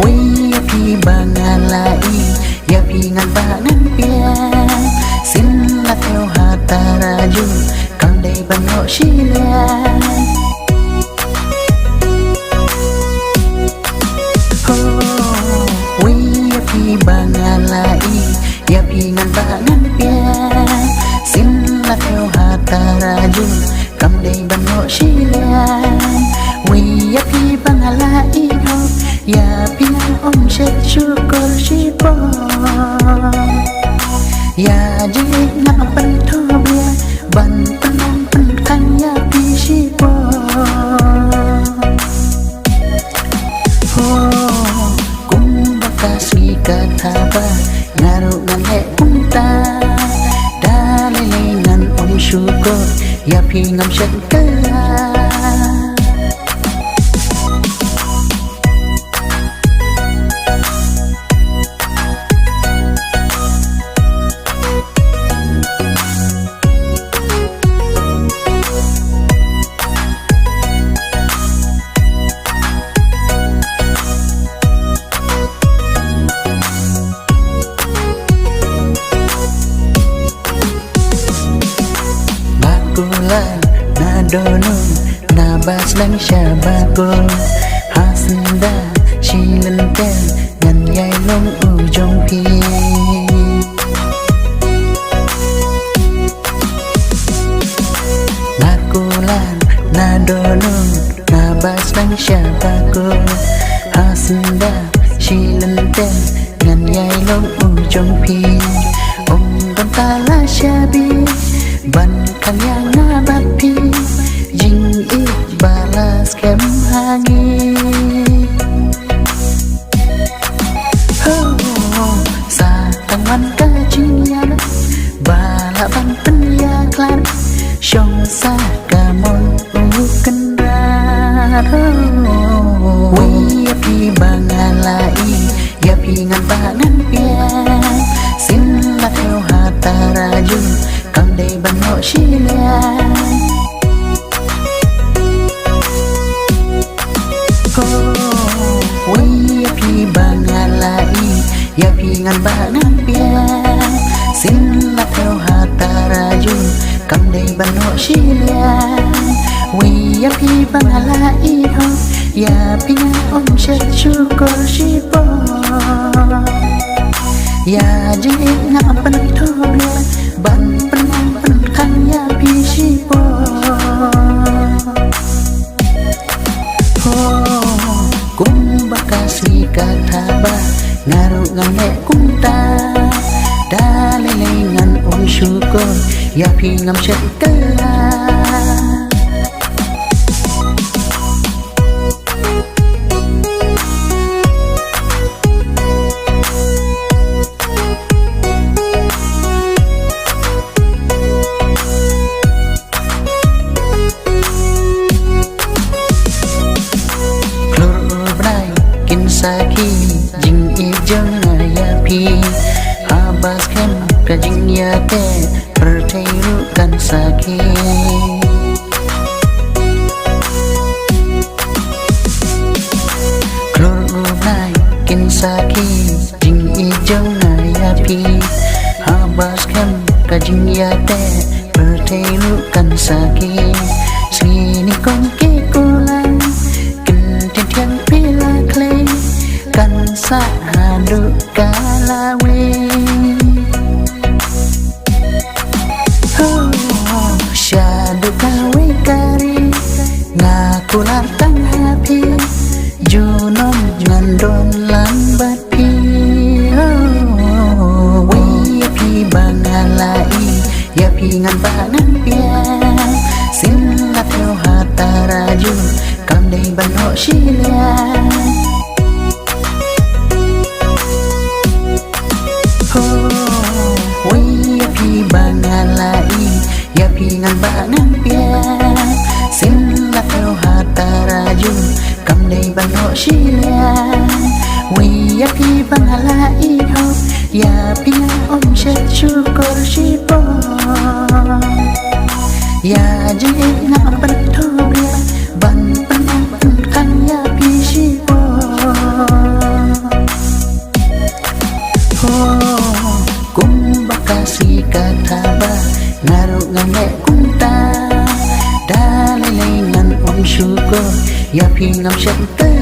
Wei ya pi bangalai ya pi ngan bangan pia xin là theo hata raju kang dei bango shilia Wei ya pi bangalai ya pi ngan bangan pia xin là theo hata raju kang dei bango shilia Wei ya pi bangalai ya pinang om set syukur sipo ya jik nak pentobia ban penang penkan ya pi sipo kum bakasi kataba ngaru ngale punta dalilingan om syukur ya pinang set kaya na dono na bas lang syabago hasenda silenten ngan yai long ujong pi nakulan na dono na bas lang syabago hasenda silenten ngan yai long ujong pi om bantala syabi ban kan yang nabapi jing balas kem hangi sa tangan ka jing ya bala ban pen ya klan shong sa ka mon kendar wi pi bangalai ya pi ngan bangan pia sin la theo hata raju kang dei bango shilia Wei ya pi bangalai ya pi ngan bangan pia sin la theo hata raju kang dei bango shilia Wei ya pi bangalai ho ya pi ngan om set syukur sipo ya jik nak pentobia ban penang penkan ya pi sipo kum bakasi kataba ngaru ngane kunta dalilingan om syukur ya pi ngam syakala saki jing ijong ya pi abas kem ka jing ya te pertairu kan saki klor ubay kin saki jing ijong ya pi abas kem ka jing ya te pertairu kan saki sini kon ke kulan kin tiang pila clay kan sa hadu kalawe syadu kawe kari ngakular tang hapi junon ngandon lambat pi wei ya pi bangalai ya pi ngan bangan pia sin la theo hata raju kang dei bango shilia Wei ya pi bangalai ya pi ngan bangan pia sin la theo hata raju kang dei bango shilia Wei ya pi bangalai ho ya pi ngan om set syukur sipo ya jik nak pentobia ban penang penkan ya pi sipo Ya pi nam shet te